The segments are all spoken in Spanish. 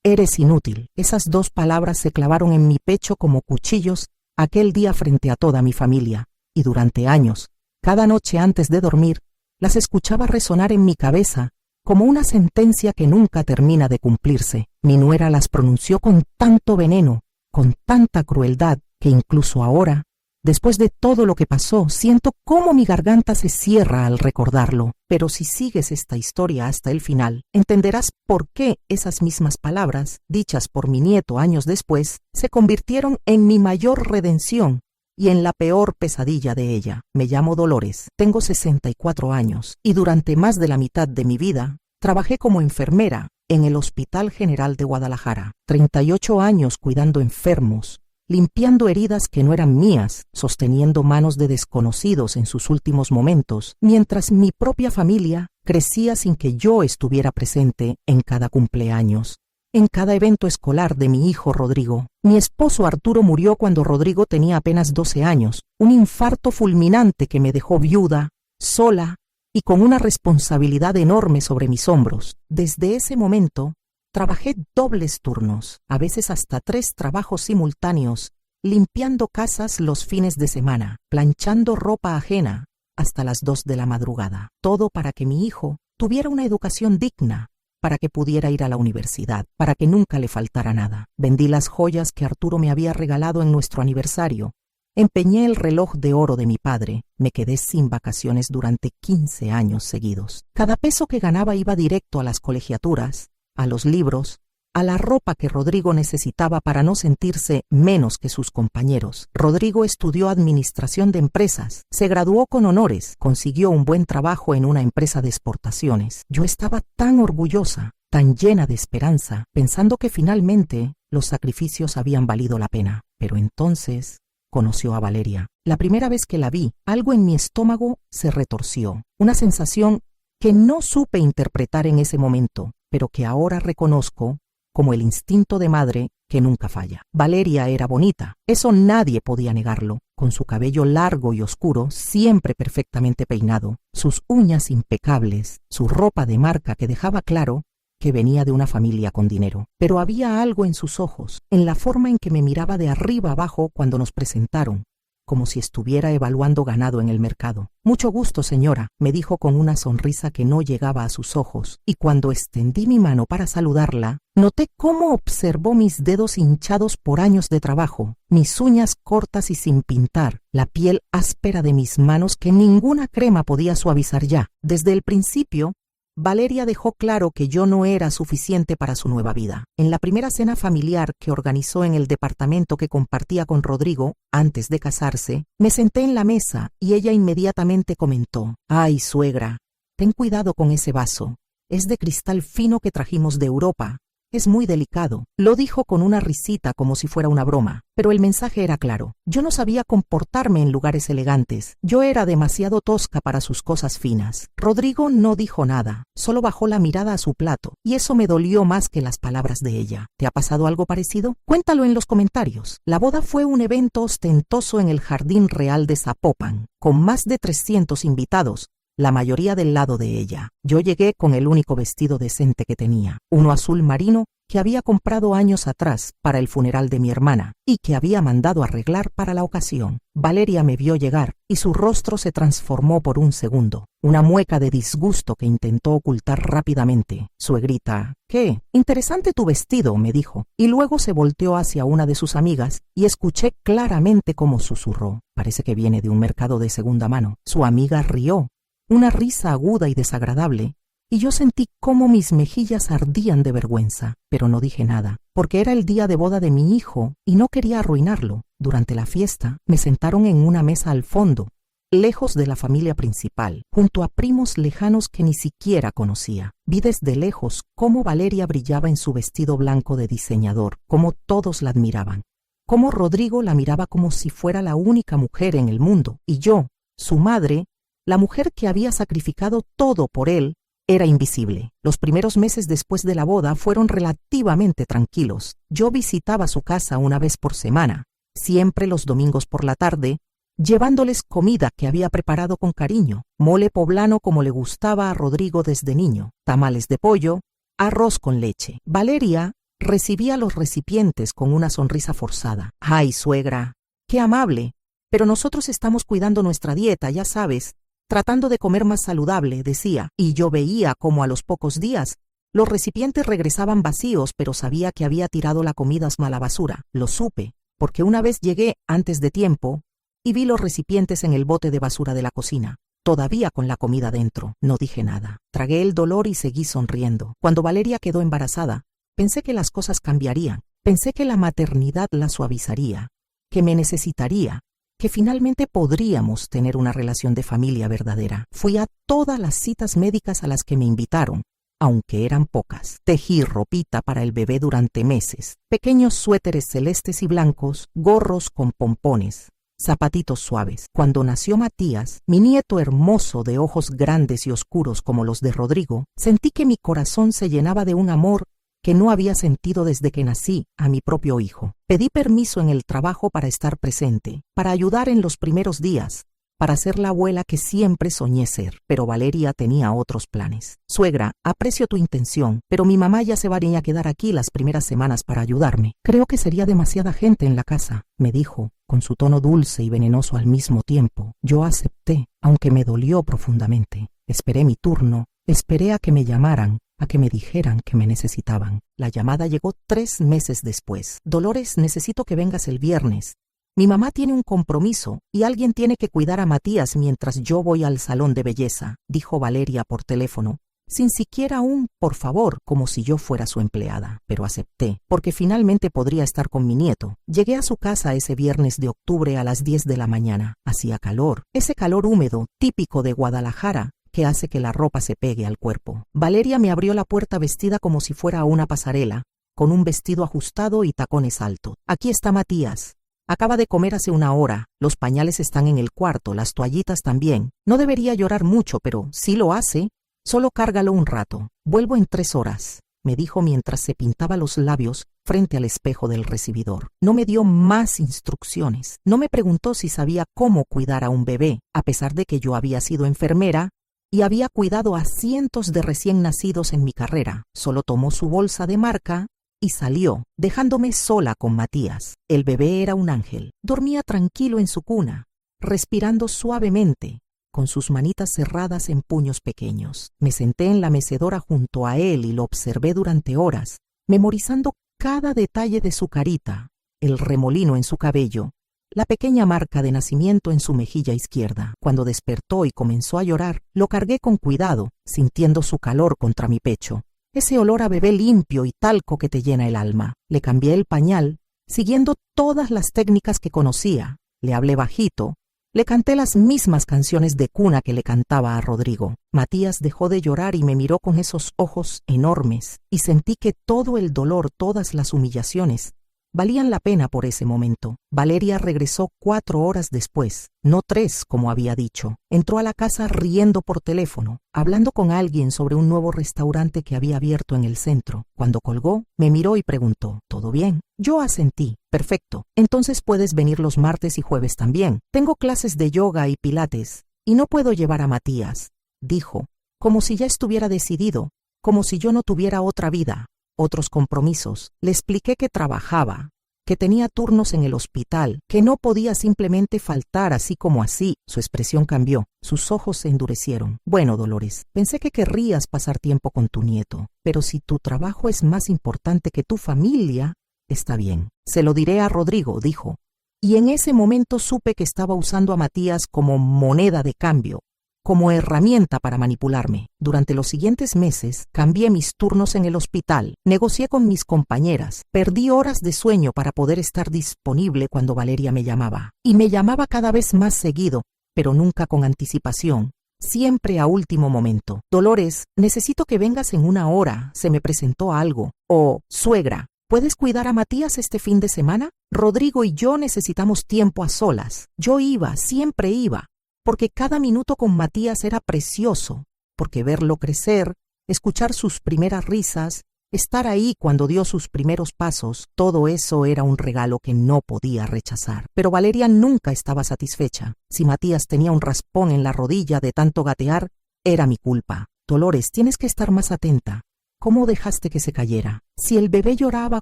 Eres inútil. Esas 2 palabras se clavaron en mi pecho como cuchillos aquel día frente a toda mi familia, y durante años, cada noche antes de dormir, las escuchaba resonar en mi cabeza como una sentencia que nunca termina de cumplirse. Mi nuera las pronunció con tanto veneno, con tanta crueldad, que incluso ahora, después de todo lo que pasó, siento cómo mi garganta se cierra al recordarlo. Pero si sigues esta historia hasta el final, entenderás por qué esas mismas palabras, dichas por mi nieto años después, se convirtieron en mi mayor redención y en la peor pesadilla de ella. Me llamo Dolores, tengo 64 años y durante más de la mitad de mi vida trabajé como enfermera en el Hospital General de Guadalajara. 38 años cuidando enfermos, limpiando heridas que no eran mías, sosteniendo manos de desconocidos en sus últimos momentos, mientras mi propia familia crecía sin que yo estuviera presente en cada cumpleaños, en cada evento escolar de mi hijo Rodrigo. Mi esposo Arturo murió cuando Rodrigo tenía apenas 12 años, un infarto fulminante que me dejó viuda, sola y con una responsabilidad enorme sobre mis hombros. Desde ese momento, trabajé dobles turnos, a veces hasta 3 trabajos simultáneos, limpiando casas los fines de semana, planchando ropa ajena hasta las 2 de la madrugada. Todo para que mi hijo tuviera una educación digna, para que pudiera ir a la universidad, para que nunca le faltara nada. Vendí las joyas que Arturo me había regalado en nuestro aniversario. Empeñé el reloj de oro de mi padre. Me quedé sin vacaciones durante 15 años seguidos. Cada peso que ganaba iba directo a las colegiaturas, a los libros, a la ropa que Rodrigo necesitaba para no sentirse menos que sus compañeros. Rodrigo estudió administración de empresas, se graduó con honores, consiguió un buen trabajo en una empresa de exportaciones. Yo estaba tan orgullosa, tan llena de esperanza, pensando que finalmente los sacrificios habían valido la pena. Pero entonces conoció a Valeria. La primera vez que la vi, algo en mi estómago se retorció, una sensación que no supe interpretar en ese momento, pero que ahora reconozco como el instinto de madre que nunca falla. Valeria era bonita, eso nadie podía negarlo, con su cabello largo y oscuro, siempre perfectamente peinado, sus uñas impecables, su ropa de marca que dejaba claro que venía de una familia con dinero. Pero había algo en sus ojos, en la forma en que me miraba de arriba abajo cuando nos presentaron, como si estuviera evaluando ganado en el mercado. «Mucho gusto, señora», me dijo con una sonrisa que no llegaba a sus ojos, y cuando extendí mi mano para saludarla, noté cómo observó mis dedos hinchados por años de trabajo, mis uñas cortas y sin pintar, la piel áspera de mis manos que ninguna crema podía suavizar ya. Desde el principio, Valeria dejó claro que yo no era suficiente para su nueva vida. En la primera cena familiar que organizó en el departamento que compartía con Rodrigo, antes de casarse, me senté en la mesa y ella inmediatamente comentó: «Ay, suegra, ten cuidado con ese vaso. Es de cristal fino que trajimos de Europa. Es muy delicado». Lo dijo con una risita como si fuera una broma, pero el mensaje era claro. Yo no sabía comportarme en lugares elegantes. Yo era demasiado tosca para sus cosas finas. Rodrigo no dijo nada, solo bajó la mirada a su plato, y eso me dolió más que las palabras de ella. ¿Te ha pasado algo parecido? Cuéntalo en los comentarios. La boda fue un evento ostentoso en el Jardín Real de Zapopan, con más de 300 invitados, la mayoría del lado de ella. Yo llegué con el único vestido decente que tenía, uno azul marino que había comprado años atrás para el funeral de mi hermana y que había mandado arreglar para la ocasión. Valeria me vio llegar y su rostro se transformó por un segundo, una mueca de disgusto que intentó ocultar rápidamente. «Suegrita, ¿qué? Interesante tu vestido», me dijo, y luego se volteó hacia una de sus amigas y escuché claramente cómo susurró: «Parece que viene de un mercado de segunda mano». Su amiga rió, una risa aguda y desagradable, y yo sentí cómo mis mejillas ardían de vergüenza, pero no dije nada, porque era el día de boda de mi hijo y no quería arruinarlo. Durante la fiesta me sentaron en una mesa al fondo, lejos de la familia principal, junto a primos lejanos que ni siquiera conocía. Vi desde lejos cómo Valeria brillaba en su vestido blanco de diseñador, cómo todos la admiraban, cómo Rodrigo la miraba como si fuera la única mujer en el mundo, y yo, su madre, la mujer que había sacrificado todo por él, era invisible. Los primeros meses después de la boda fueron relativamente tranquilos. Yo visitaba su casa una vez por semana, siempre los domingos por la tarde, llevándoles comida que había preparado con cariño, mole poblano como le gustaba a Rodrigo desde niño, tamales de pollo, arroz con leche. Valeria Recibía los recipientes con una sonrisa forzada. ¡Ay, suegra! ¡Qué amable! Pero nosotros estamos cuidando nuestra dieta, ya sabes, tratando de comer más saludable, decía, y yo veía cómo a los pocos días los recipientes regresaban vacíos, pero sabía que había tirado la comida a la basura. Lo supe, porque una vez llegué antes de tiempo y vi los recipientes en el bote de basura de la cocina, todavía con la comida dentro. No dije nada. Tragué el dolor y seguí sonriendo. Cuando Valeria quedó embarazada, pensé que las cosas cambiarían. Pensé que la maternidad la suavizaría, que me necesitaría, que finalmente podríamos tener una relación de familia verdadera. Fui a todas las citas médicas a las que me invitaron, aunque eran pocas. Tejí ropita para el bebé durante meses, pequeños suéteres celestes y blancos, gorros con pompones, zapatitos suaves. Cuando nació Matías, mi nieto hermoso de ojos grandes y oscuros como los de Rodrigo, sentí que mi corazón se llenaba de un amor que no había sentido desde que nací a mi propio hijo. Pedí permiso en el trabajo para estar presente, para ayudar en los primeros días, para ser la abuela que siempre soñé ser. Pero Valeria tenía otros planes. Suegra, aprecio tu intención, pero mi mamá ya se va a quedar aquí las primeras semanas para ayudarme. Creo que sería demasiada gente en la casa, me dijo, con su tono dulce y venenoso al mismo tiempo. Yo acepté, aunque me dolió profundamente. Esperé mi turno, esperé a que me llamaran, a que me dijeran que me necesitaban. La llamada llegó 3 meses después. Dolores, necesito que vengas el viernes. Mi mamá tiene un compromiso y alguien tiene que cuidar a Matías mientras yo voy al salón de belleza, dijo Valeria por teléfono, sin siquiera un por favor, como si yo fuera su empleada. Pero acepté, porque finalmente podría estar con mi nieto. Llegué a su casa ese viernes de octubre a las 10 de la mañana. Hacía calor, ese calor húmedo, típico de Guadalajara, que hace que la ropa se pegue al cuerpo. Valeria me abrió la puerta vestida como si fuera a una pasarela, con un vestido ajustado y tacones altos. Aquí está Matías. Acaba de comer hace 1 hora. Los pañales están en el cuarto, las toallitas también. No debería llorar mucho, pero si lo hace, solo cárgalo un rato. Vuelvo en 3 horas, me dijo mientras se pintaba los labios frente al espejo del recibidor. No me dio más instrucciones. No me preguntó si sabía cómo cuidar a un bebé, a pesar de que yo había sido enfermera y había cuidado a cientos de recién nacidos en mi carrera. Solo tomó su bolsa de marca y salió, dejándome sola con Matías. El bebé era un ángel. Dormía tranquilo en su cuna, respirando suavemente, con sus manitas cerradas en puños pequeños. Me senté en la mecedora junto a él y lo observé durante horas, memorizando cada detalle de su carita, el remolino en su cabello, la pequeña marca de nacimiento en su mejilla izquierda. Cuando despertó y comenzó a llorar, lo cargué con cuidado, sintiendo su calor contra mi pecho. Ese olor a bebé limpio y talco que te llena el alma. Le cambié el pañal, siguiendo todas las técnicas que conocía. Le hablé bajito. Le canté las mismas canciones de cuna que le cantaba a Rodrigo. Matías dejó de llorar y me miró con esos ojos enormes, y sentí que todo el dolor, todas las humillaciones, valían la pena por ese momento. Valeria regresó 4 horas después, no 3 como había dicho. Entró a la casa riendo por teléfono, hablando con alguien sobre un nuevo restaurante que había abierto en el centro. Cuando colgó, me miró y preguntó, ¿todo bien? Yo asentí. Perfecto. Entonces puedes venir los martes y jueves también. Tengo clases de yoga y pilates, y no puedo llevar a Matías, dijo, como si ya estuviera decidido, como si yo no tuviera otra vida, otros compromisos. Le expliqué que trabajaba, que tenía turnos en el hospital, que no podía simplemente faltar así como así. Su expresión cambió, sus ojos se endurecieron. Bueno, Dolores, pensé que querrías pasar tiempo con tu nieto, pero si tu trabajo es más importante que tu familia, está bien. Se lo diré a Rodrigo, dijo. Y en ese momento supe que estaba usando a Matías como moneda de cambio, como herramienta para manipularme. Durante los siguientes meses, cambié mis turnos en el hospital, negocié con mis compañeras, perdí horas de sueño para poder estar disponible cuando Valeria me llamaba. Y me llamaba cada vez más seguido, pero nunca con anticipación, siempre a último momento. Dolores, necesito que vengas en 1 hora, se me presentó algo. O, suegra, ¿puedes cuidar a Matías este fin de semana? Rodrigo y yo necesitamos tiempo a solas. Yo iba, siempre iba, porque cada minuto con Matías era precioso, porque verlo crecer, escuchar sus primeras risas, estar ahí cuando dio sus primeros pasos, todo eso era un regalo que no podía rechazar. Pero Valeria nunca estaba satisfecha. Si Matías tenía un raspón en la rodilla de tanto gatear, era mi culpa. Dolores, tienes que estar más atenta. ¿cómo dejaste que se cayera? Si el bebé lloraba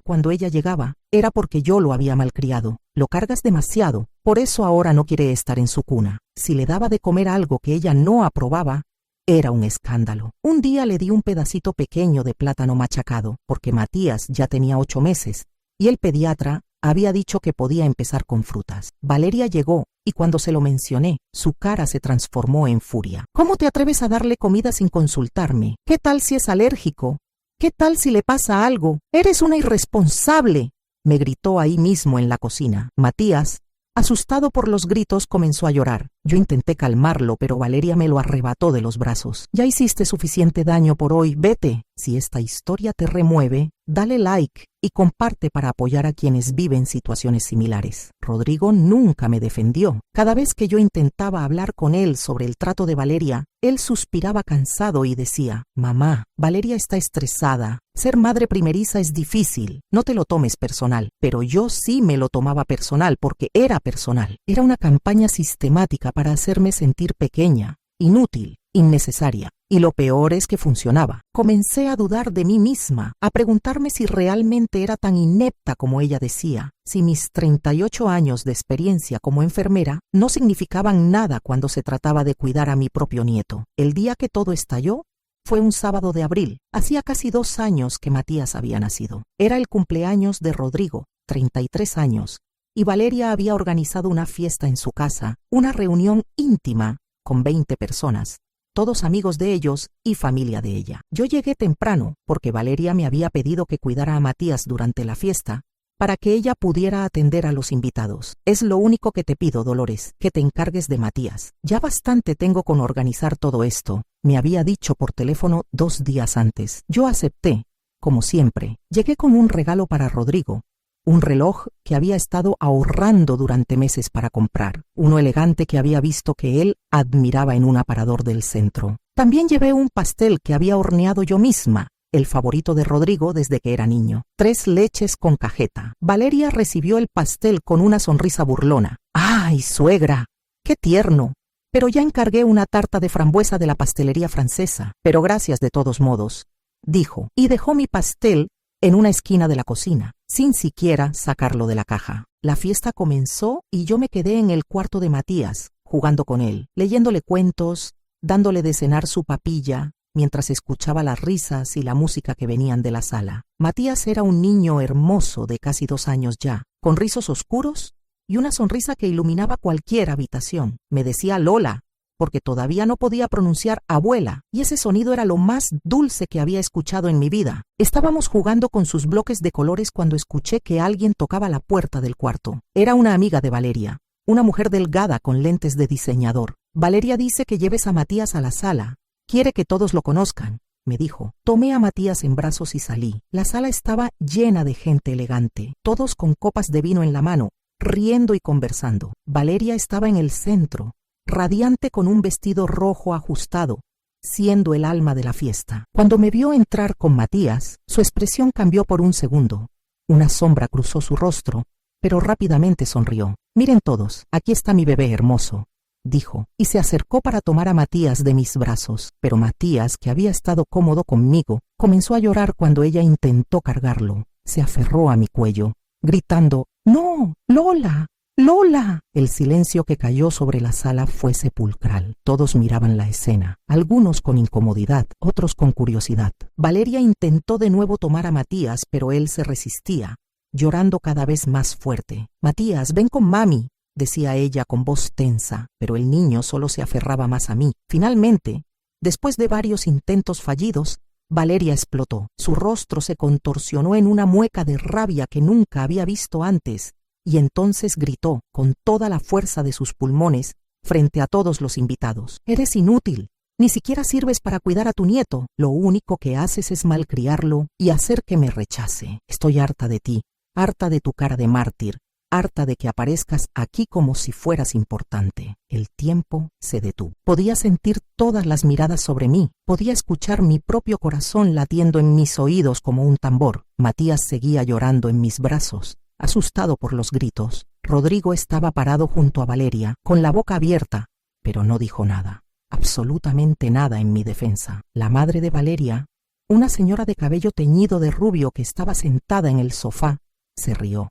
cuando ella llegaba, era porque yo lo había malcriado. Lo cargas demasiado, por eso ahora no quiere estar en su cuna. Si le daba de comer algo que ella no aprobaba, era un escándalo. Un día le di un pedacito pequeño de plátano machacado, porque Matías ya tenía 8 meses, y el pediatra había dicho que podía empezar con frutas. Valeria llegó, y cuando se lo mencioné, su cara se transformó en furia. ¿Cómo te atreves a darle comida sin consultarme? ¿Qué tal si es alérgico? ¿Qué tal si le pasa algo? ¡Eres una irresponsable!, me gritó ahí mismo en la cocina. Matías, asustado por los gritos, comenzó a llorar. Yo intenté calmarlo, pero Valeria me lo arrebató de los brazos. Ya hiciste suficiente daño por hoy, vete. Si esta historia te remueve, dale like y comparte para apoyar a quienes viven situaciones similares. Rodrigo nunca me defendió. Cada vez que yo intentaba hablar con él sobre el trato de Valeria, él suspiraba cansado y decía: mamá, Valeria está estresada. Ser madre primeriza es difícil. No te lo tomes personal. Pero yo sí me lo tomaba personal porque era personal. Era una campaña sistemática para hacerme sentir pequeña, inútil, innecesaria. Y lo peor es que funcionaba. Comencé a dudar de mí misma, a preguntarme si realmente era tan inepta como ella decía, si mis 38 años de experiencia como enfermera no significaban nada cuando se trataba de cuidar a mi propio nieto. El día que todo estalló fue un sábado de abril. Hacía casi 2 años que Matías había nacido. Era el cumpleaños de Rodrigo, 33 años, y Valeria había organizado una fiesta en su casa, una reunión íntima con 20 personas. Todos amigos de ellos y familia de ella. Yo llegué temprano porque Valeria me había pedido que cuidara a Matías durante la fiesta para que ella pudiera atender a los invitados. Es lo único que te pido, Dolores, que te encargues de Matías. Ya bastante tengo con organizar todo esto, me había dicho por teléfono 2 días antes. Yo acepté, como siempre. Llegué con un regalo para Rodrigo. Un reloj que había estado ahorrando durante meses para comprar, uno elegante que había visto que él admiraba en un aparador del centro. También llevé un pastel que había horneado yo misma, el favorito de Rodrigo desde que era niño. 3 leches con cajeta. Valeria recibió el pastel con una sonrisa burlona. ¡Ay, suegra! ¡Qué tierno! Pero ya encargué una tarta de frambuesa de la pastelería francesa. Pero gracias de todos modos, dijo, y dejó mi pastel en una esquina de la cocina, sin siquiera sacarlo de la caja. La fiesta comenzó y yo me quedé en el cuarto de Matías, jugando con él, leyéndole cuentos, dándole de cenar su papilla, mientras escuchaba las risas y la música que venían de la sala. Matías era un niño hermoso de casi 2 años ya, con rizos oscuros y una sonrisa que iluminaba cualquier habitación. Me decía Lola, porque todavía no podía pronunciar abuela, y ese sonido era lo más dulce que había escuchado en mi vida. Estábamos jugando con sus bloques de colores cuando escuché que alguien tocaba la puerta del cuarto. Era una amiga de Valeria, una mujer delgada con lentes de diseñador. Valeria dice que lleves a Matías a la sala. Quiere que todos lo conozcan, me dijo. Tomé a Matías en brazos y salí. La sala estaba llena de gente elegante, todos con copas de vino en la mano, riendo y conversando. Valeria estaba en el centro, radiante con un vestido rojo ajustado, siendo el alma de la fiesta. Cuando me vio entrar con Matías, su expresión cambió por un segundo. Una sombra cruzó su rostro, pero rápidamente sonrió. Miren todos, aquí está mi bebé hermoso, dijo, y se acercó para tomar a Matías de mis brazos. Pero Matías, que había estado cómodo conmigo, comenzó a llorar cuando ella intentó cargarlo. Se aferró a mi cuello, gritando: «¡No, Lola! ¡Lola!». El silencio que cayó sobre la sala fue sepulcral. Todos miraban la escena, algunos con incomodidad, otros con curiosidad. Valeria intentó de nuevo tomar a Matías, pero él se resistía, llorando cada vez más fuerte. «Matías, ven con mami», decía ella con voz tensa, pero el niño solo se aferraba más a mí. Finalmente, después de varios intentos fallidos, Valeria explotó. Su rostro se contorsionó en una mueca de rabia que nunca había visto antes, y entonces gritó con toda la fuerza de sus pulmones frente a todos los invitados: «Eres inútil, ni siquiera sirves para cuidar a tu nieto, lo único que haces es malcriarlo y hacer que me rechace. Estoy harta de ti, harta de tu cara de mártir, harta de que aparezcas aquí como si fueras importante». El tiempo se detuvo. Podía sentir todas las miradas sobre mí, podía escuchar mi propio corazón latiendo en mis oídos como un tambor. Matías seguía llorando en mis brazos, asustado por los gritos. Rodrigo estaba parado junto a Valeria, con la boca abierta, pero no dijo nada, absolutamente nada en mi defensa. La madre de Valeria, Una señora de cabello teñido de rubio que estaba sentada en el sofá se rió.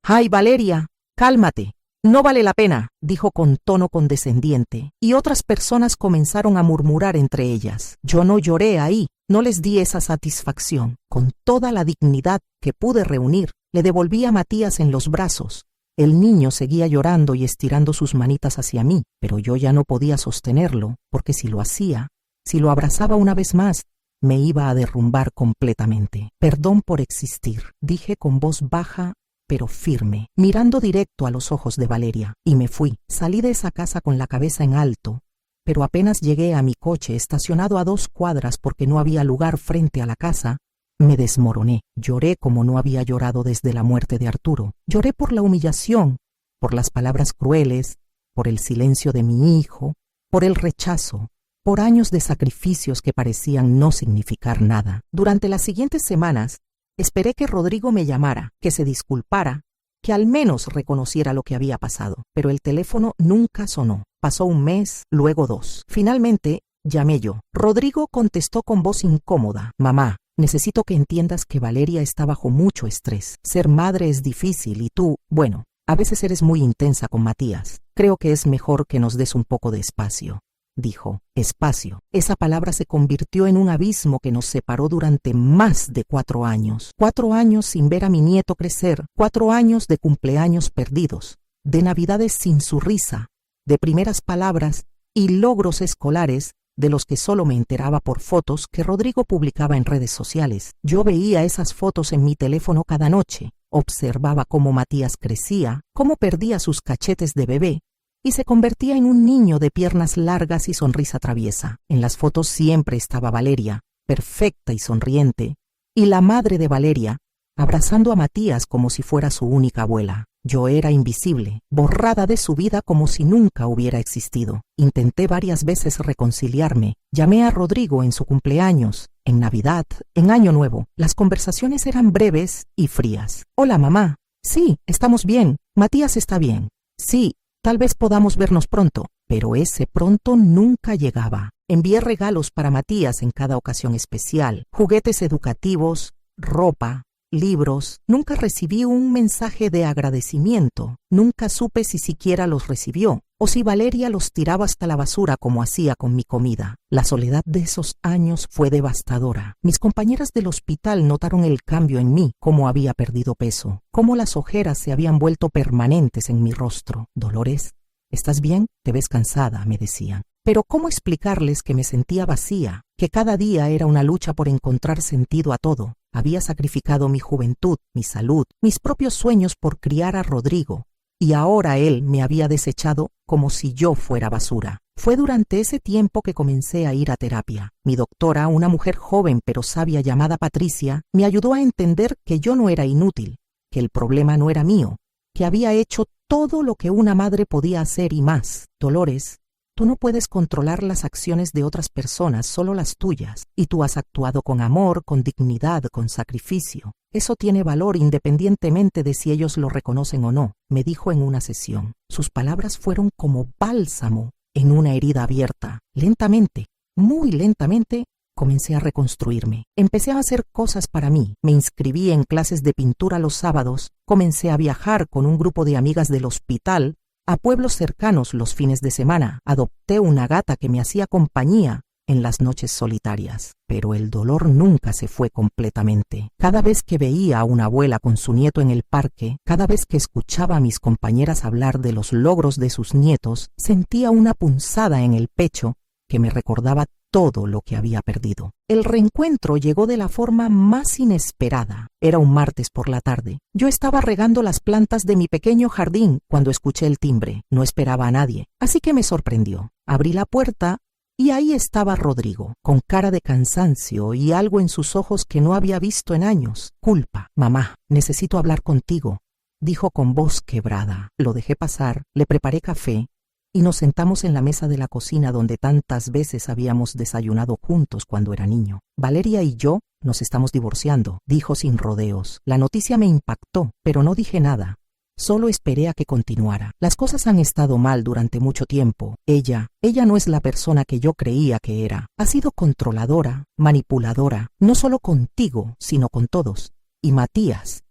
¡Ay, Valeria! ¡Cálmate! No vale la pena, dijo con tono condescendiente, y otras personas comenzaron a murmurar entre ellas. Yo no lloré ahí, no les di esa satisfacción. Con toda la dignidad que pude reunir, le devolví a Matías en los brazos. El niño seguía llorando y estirando sus manitas hacia mí, pero yo ya no podía sostenerlo, porque si lo hacía, si lo abrazaba una vez más, me iba a derrumbar completamente. Perdón por existir, dije con voz baja pero firme, mirando directo a los ojos de Valeria, y me fui. Salí de esa casa con la cabeza en alto, pero apenas llegué a mi coche estacionado a 2 cuadras porque no había lugar frente a la casa, me desmoroné. Lloré como no había llorado desde la muerte de Arturo. Lloré por la humillación, por las palabras crueles, por el silencio de mi hijo, por el rechazo, por años de sacrificios que parecían no significar nada. Durante las siguientes semanas, esperé que Rodrigo me llamara, que se disculpara, que al menos reconociera lo que había pasado, pero el teléfono nunca sonó. Pasó 1 mes, luego 2. Finalmente, llamé yo. Rodrigo contestó con voz incómoda. Mamá, necesito que entiendas que Valeria está bajo mucho estrés. Ser madre es difícil y tú, bueno, a veces eres muy intensa con Matías. Creo que es mejor que nos des un poco de espacio. Dijo, espacio. Esa palabra se convirtió en un abismo que nos separó durante más de 4 años. 4 años sin ver a mi nieto crecer, 4 años de cumpleaños perdidos, de navidades sin su risa, de primeras palabras y logros escolares de los que solo me enteraba por fotos que Rodrigo publicaba en redes sociales. Yo veía esas fotos en mi teléfono cada noche, observaba cómo Matías crecía, cómo perdía sus cachetes de bebé, y se convertía en un niño de piernas largas y sonrisa traviesa. En las fotos siempre estaba Valeria, perfecta y sonriente, y la madre de Valeria, abrazando a Matías como si fuera su única abuela. Yo era invisible, borrada de su vida como si nunca hubiera existido. Intenté varias veces reconciliarme. Llamé a Rodrigo en su cumpleaños, en Navidad, en Año Nuevo. Las conversaciones eran breves y frías. Hola, mamá. Sí, estamos bien. Matías está bien. Sí, tal vez podamos vernos pronto. Pero ese pronto nunca llegaba. Envié regalos para Matías en cada ocasión especial, juguetes educativos, ropa, libros. Nunca recibí un mensaje de agradecimiento. Nunca supe si siquiera los recibió o si Valeria los tiraba hasta la basura como hacía con mi comida. La soledad de esos años fue devastadora. Mis compañeras del hospital notaron el cambio en mí, cómo había perdido peso, cómo las ojeras se habían vuelto permanentes en mi rostro. Dolores, ¿estás bien? Te ves cansada, me decían. Pero ¿cómo explicarles que me sentía vacía, que cada día era una lucha por encontrar sentido a todo? Había sacrificado mi juventud, mi salud, mis propios sueños por criar a Rodrigo, y ahora él me había desechado como si yo fuera basura. Fue durante ese tiempo que comencé a ir a terapia. Mi doctora, una mujer joven pero sabia llamada Patricia, me ayudó a entender que yo no era inútil, que el problema no era mío, que había hecho todo lo que una madre podía hacer y más. Dolores, tú no puedes controlar las acciones de otras personas, solo las tuyas, y tú has actuado con amor, con dignidad, con sacrificio. Eso tiene valor independientemente de si ellos lo reconocen o no, me dijo en una sesión. Sus palabras fueron como bálsamo en una herida abierta. Lentamente, muy lentamente, comencé a reconstruirme. Empecé a hacer cosas para mí. Me inscribí en clases de pintura los sábados, comencé a viajar con un grupo de amigas del hospital a pueblos cercanos los fines de semana. Adopté una gata que me hacía compañía en las noches solitarias. Pero el dolor nunca se fue completamente. Cada vez que veía a una abuela con su nieto en el parque, cada vez que escuchaba a mis compañeras hablar de los logros de sus nietos, sentía una punzada en el pecho que me recordaba todo lo que había perdido. El reencuentro llegó de la forma más inesperada. Era un martes por la tarde. Yo estaba regando las plantas de mi pequeño jardín cuando escuché el timbre. No esperaba a nadie, así que me sorprendió. Abrí la puerta y ahí estaba Rodrigo, con cara de cansancio y algo en sus ojos que no había visto en años. Culpa. Mamá, necesito hablar contigo, dijo con voz quebrada. Lo dejé pasar, le preparé café y nos sentamos en la mesa de la cocina donde tantas veces habíamos desayunado juntos cuando era niño. Valeria y yo nos estamos divorciando, dijo sin rodeos. La noticia me impactó, pero no dije nada. Solo esperé a que continuara. Las cosas han estado mal durante mucho tiempo. Ella no es la persona que yo creía que era. Ha sido controladora, manipuladora, no solo contigo, sino con todos. Y Matías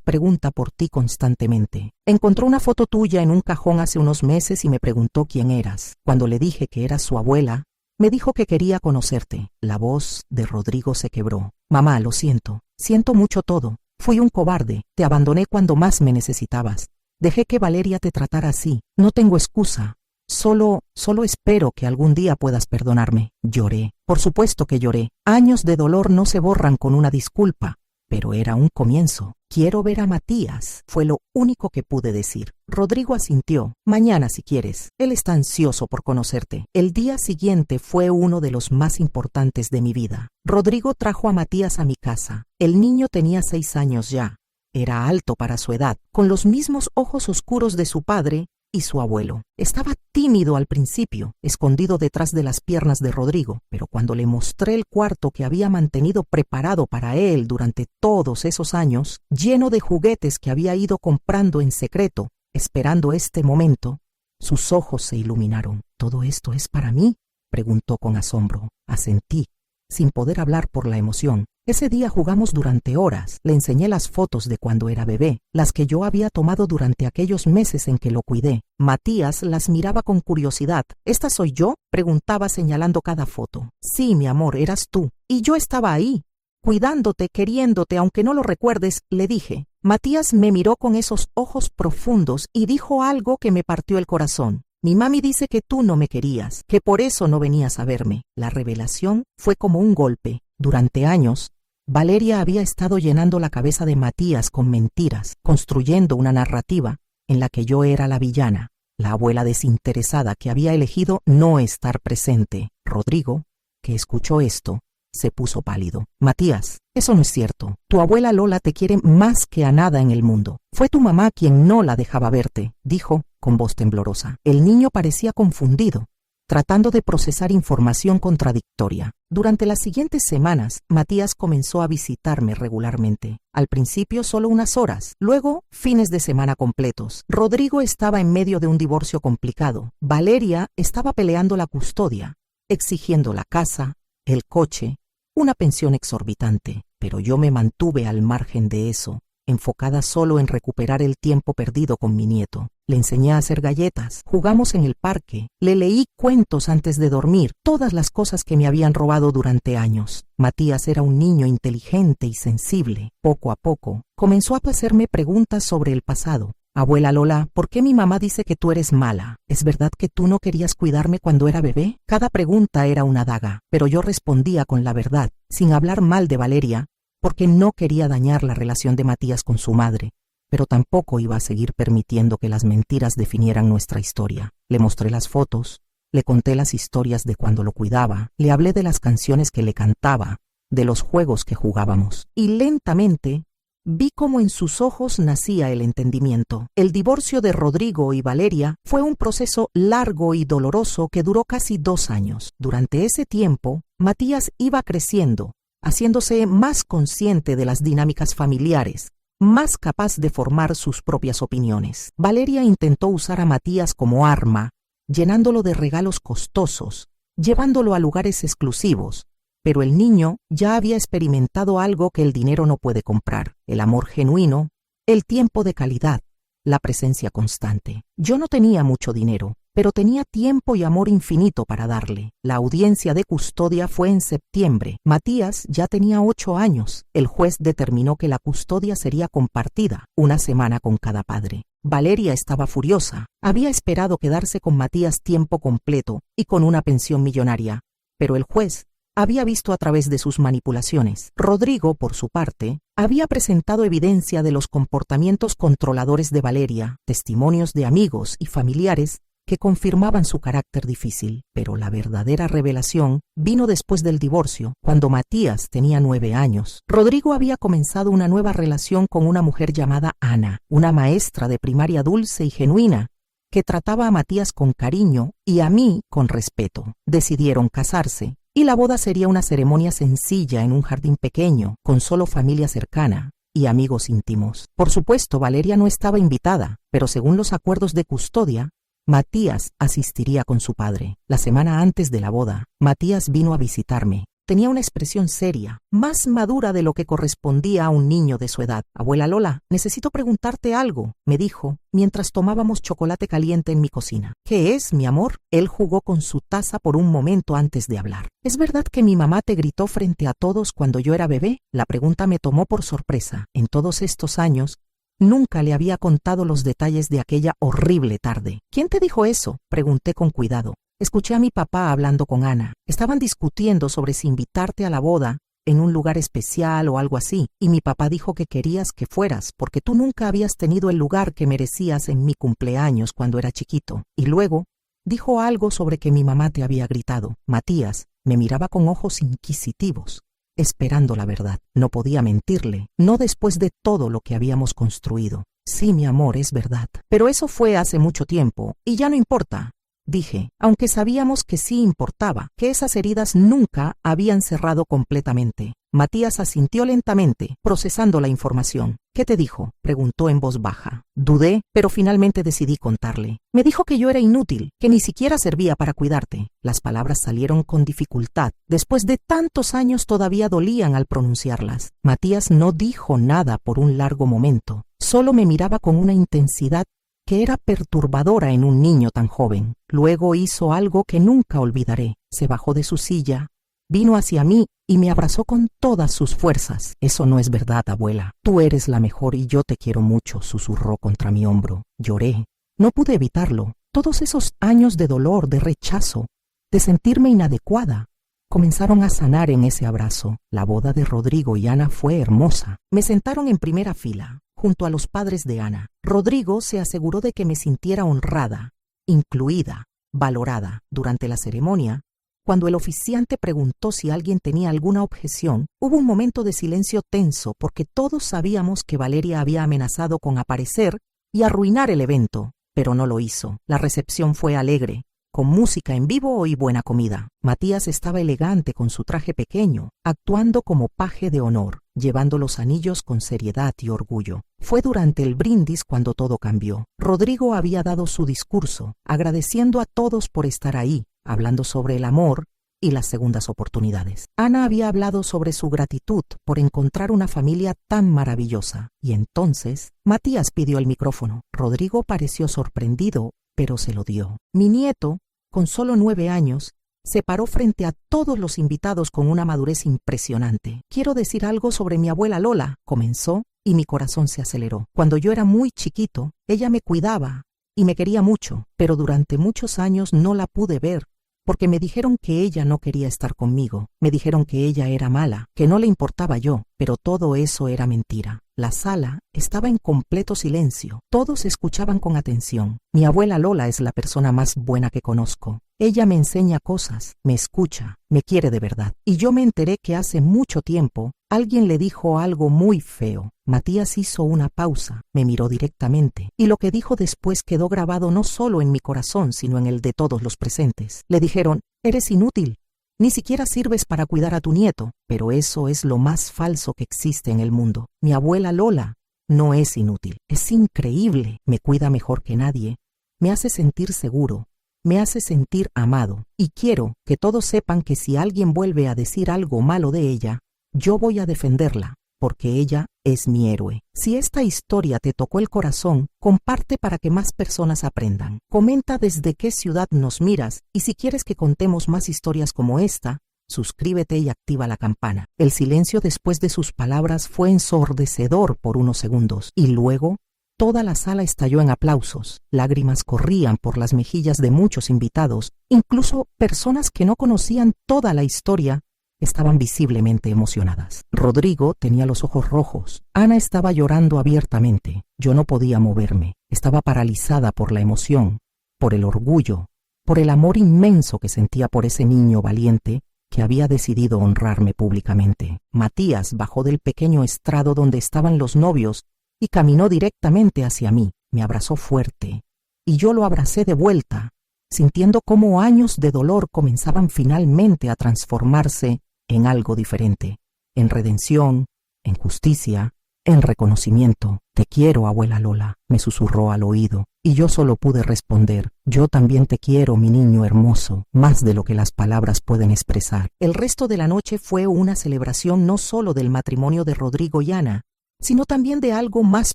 pregunta por ti constantemente. Encontró una foto tuya en un cajón hace unos meses y me preguntó quién eras. Cuando le dije que eras su abuela, me dijo que quería conocerte. La voz de Rodrigo se quebró. Mamá, lo siento. Siento mucho todo. Fui un cobarde. Te abandoné cuando más me necesitabas. Dejé que Valeria te tratara así. No tengo excusa. Solo espero que algún día puedas perdonarme. Lloré. Por supuesto que lloré. Años de dolor no se borran con una disculpa. Pero era un comienzo. Quiero ver a Matías, fue lo único que pude decir. Rodrigo asintió. Mañana si quieres. Él está ansioso por conocerte. El día siguiente fue uno de los más importantes de mi vida. Rodrigo trajo a Matías a mi casa. El niño tenía 6 años ya. Era alto para su edad, con los mismos ojos oscuros de su padre y su abuelo. Estaba tímido al principio, escondido detrás de las piernas de Rodrigo, pero cuando le mostré el cuarto que había mantenido preparado para él durante todos esos años, lleno de juguetes que había ido comprando en secreto, esperando este momento, sus ojos se iluminaron. ¿Todo esto es para mí?, preguntó con asombro. Asentí, sin poder hablar por la emoción. Ese día jugamos durante horas. Le enseñé las fotos de cuando era bebé, las que yo había tomado durante aquellos meses en que lo cuidé. Matías las miraba con curiosidad. ¿Esta soy yo?, preguntaba señalando cada foto. Sí, mi amor, eras tú. Y yo estaba ahí, cuidándote, queriéndote, aunque no lo recuerdes, le dije. Matías me miró con esos ojos profundos y dijo algo que me partió el corazón. Mi mami dice que tú no me querías, que por eso no venías a verme. La revelación fue como un golpe. Durante años, Valeria había estado llenando la cabeza de Matías con mentiras, construyendo una narrativa en la que yo era la villana, la abuela desinteresada que había elegido no estar presente. Rodrigo, que escuchó esto, se puso pálido. Matías, eso no es cierto. Tu abuela Lola te quiere más que a nada en el mundo. Fue tu mamá quien no la dejaba verte, dijo con voz temblorosa. El niño parecía confundido, tratando de procesar información contradictoria. Durante las siguientes semanas, Matías comenzó a visitarme regularmente. Al principio solo unas horas, luego fines de semana completos. Rodrigo estaba en medio de un divorcio complicado. Valeria estaba peleando la custodia, exigiendo la casa, el coche, una pensión exorbitante. Pero yo me mantuve al margen de eso, enfocada solo en recuperar el tiempo perdido con mi nieto. Le enseñé a hacer galletas, jugamos en el parque, le leí cuentos antes de dormir, todas las cosas que me habían robado durante años. Matías era un niño inteligente y sensible. Poco a poco, comenzó a hacerme preguntas sobre el pasado. Abuela Lola, ¿por qué mi mamá dice que tú eres mala? ¿Es verdad que tú no querías cuidarme cuando era bebé? Cada pregunta era una daga, pero yo respondía con la verdad, sin hablar mal de Valeria, porque no quería dañar la relación de Matías con su madre, pero tampoco iba a seguir permitiendo que las mentiras definieran nuestra historia. Le mostré las fotos, le conté las historias de cuando lo cuidaba, le hablé de las canciones que le cantaba, de los juegos que jugábamos, y lentamente vi cómo en sus ojos nacía el entendimiento. El divorcio de Rodrigo y Valeria fue un proceso largo y doloroso que duró casi 2 años. Durante ese tiempo, Matías iba creciendo, haciéndose más consciente de las dinámicas familiares, más capaz de formar sus propias opiniones. Valeria intentó usar a Matías como arma, llenándolo de regalos costosos, llevándolo a lugares exclusivos, pero el niño ya había experimentado algo que el dinero no puede comprar: el amor genuino, el tiempo de calidad, la presencia constante. Yo no tenía mucho dinero, pero tenía tiempo y amor infinito para darle. La audiencia de custodia fue en septiembre. Matías ya tenía 8 años. El juez determinó que la custodia sería compartida, 1 semana con cada padre. Valeria estaba furiosa. Había esperado quedarse con Matías tiempo completo y con una pensión millonaria, pero el juez había visto a través de sus manipulaciones. Rodrigo, por su parte, había presentado evidencia de los comportamientos controladores de Valeria, testimonios de amigos y familiares que confirmaban su carácter difícil. Pero la verdadera revelación vino después del divorcio, cuando Matías tenía 9 años. Rodrigo había comenzado una nueva relación con una mujer llamada Ana, una maestra de primaria dulce y genuina, que trataba a Matías con cariño y a mí con respeto. Decidieron casarse, y la boda sería una ceremonia sencilla en un jardín pequeño, con solo familia cercana. y amigos íntimos. Por supuesto, Valeria no estaba invitada, pero según los acuerdos de custodia, Matías asistiría con su padre. La semana antes de la boda, Matías vino a visitarme. Tenía una expresión seria, más madura de lo que correspondía a un niño de su edad. Abuela Lola, necesito preguntarte algo, me dijo, mientras tomábamos chocolate caliente en mi cocina. ¿Qué es, mi amor? Él jugó con su taza por un momento antes de hablar. ¿Es verdad que mi mamá te gritó frente a todos cuando yo era bebé? La pregunta me tomó por sorpresa. En todos estos años, nunca le había contado los detalles de aquella horrible tarde. ¿Quién te dijo eso? Pregunté con cuidado. Escuché a mi papá hablando con Ana. Estaban discutiendo sobre si invitarte a la boda en un lugar especial o algo así, y mi papá dijo que querías que fueras porque tú nunca habías tenido el lugar que merecías en mi cumpleaños cuando era chiquito. Y luego dijo algo sobre que mi mamá te había gritado. Matías me miraba con ojos inquisitivos, esperando la verdad. No podía mentirle, no después de todo lo que habíamos construido. Sí, mi amor, es verdad. Pero eso fue hace mucho tiempo, y ya no importa. Dije, aunque sabíamos que sí importaba, que esas heridas nunca habían cerrado completamente. Matías asintió lentamente, procesando la información. ¿Qué te dijo?, preguntó en voz baja. Dudé, pero finalmente decidí contarle. Me dijo que yo era inútil, que ni siquiera servía para cuidarte. Las palabras salieron con dificultad. Después de tantos años todavía dolían al pronunciarlas. Matías no dijo nada por un largo momento. Solo me miraba con una intensidad que era perturbadora en un niño tan joven. Luego hizo algo que nunca olvidaré. Se bajó de su silla, vino hacia mí y me abrazó con todas sus fuerzas. Eso no es verdad, abuela. Tú eres la mejor y yo te quiero mucho, susurró contra mi hombro. Lloré. No pude evitarlo. Todos esos años de dolor, de rechazo, de sentirme inadecuada, comenzaron a sanar en ese abrazo. La boda de Rodrigo y Ana fue hermosa. Me sentaron en primera fila, junto a los padres de Ana. Rodrigo se aseguró de que me sintiera honrada, incluida, valorada. Durante la ceremonia, cuando el oficiante preguntó si alguien tenía alguna objeción, hubo un momento de silencio tenso porque todos sabíamos que Valeria había amenazado con aparecer y arruinar el evento, pero no lo hizo. La recepción fue alegre, con música en vivo y buena comida. Matías estaba elegante con su traje pequeño, actuando como paje de honor, llevando los anillos con seriedad y orgullo. Fue durante el brindis cuando todo cambió. Rodrigo había dado su discurso, agradeciendo a todos por estar ahí, hablando sobre el amor y las segundas oportunidades. Ana había hablado sobre su gratitud por encontrar una familia tan maravillosa. Y entonces, Matías pidió el micrófono. Rodrigo pareció sorprendido, pero se lo dio. Mi nieto, con solo 9 años, se paró frente a todos los invitados con una madurez impresionante. Quiero decir algo sobre mi abuela Lola, comenzó, y mi corazón se aceleró. Cuando yo era muy chiquito, ella me cuidaba y me quería mucho, pero durante muchos años no la pude ver, porque me dijeron que ella no quería estar conmigo. Me dijeron que ella era mala, que no le importaba yo, pero todo eso era mentira. La sala estaba en completo silencio. Todos escuchaban con atención. Mi abuela Lola es la persona más buena que conozco. Ella me enseña cosas, me escucha, me quiere de verdad. Y yo me enteré que hace mucho tiempo alguien le dijo algo muy feo. Matías hizo una pausa, me miró directamente, y lo que dijo después quedó grabado no solo en mi corazón, sino en el de todos los presentes. Le dijeron, eres inútil, ni siquiera sirves para cuidar a tu nieto, pero eso es lo más falso que existe en el mundo. Mi abuela Lola no es inútil, es increíble, me cuida mejor que nadie, me hace sentir seguro, me hace sentir amado, y quiero que todos sepan que si alguien vuelve a decir algo malo de ella, yo voy a defenderla, porque ella es mi héroe. Si esta historia te tocó el corazón, comparte para que más personas aprendan. Comenta desde qué ciudad nos miras y si quieres que contemos más historias como esta, suscríbete y activa la campana. El silencio después de sus palabras fue ensordecedor por unos segundos y luego toda la sala estalló en aplausos. Lágrimas corrían por las mejillas de muchos invitados, incluso personas que no conocían toda la historia estaban visiblemente emocionadas. Rodrigo tenía los ojos rojos. Ana estaba llorando abiertamente. Yo no podía moverme. Estaba paralizada por la emoción, por el orgullo, por el amor inmenso que sentía por ese niño valiente que había decidido honrarme públicamente. Matías bajó del pequeño estrado donde estaban los novios y caminó directamente hacia mí. Me abrazó fuerte, y yo lo abracé de vuelta, sintiendo cómo años de dolor comenzaban finalmente a transformarse en algo diferente, en redención, en justicia, En reconocimiento, «Te quiero, abuela Lola», me susurró al oído, y yo solo pude responder, «Yo también te quiero, mi niño hermoso», más de lo que las palabras pueden expresar. El resto de la noche fue una celebración no solo del matrimonio de Rodrigo y Ana, sino también de algo más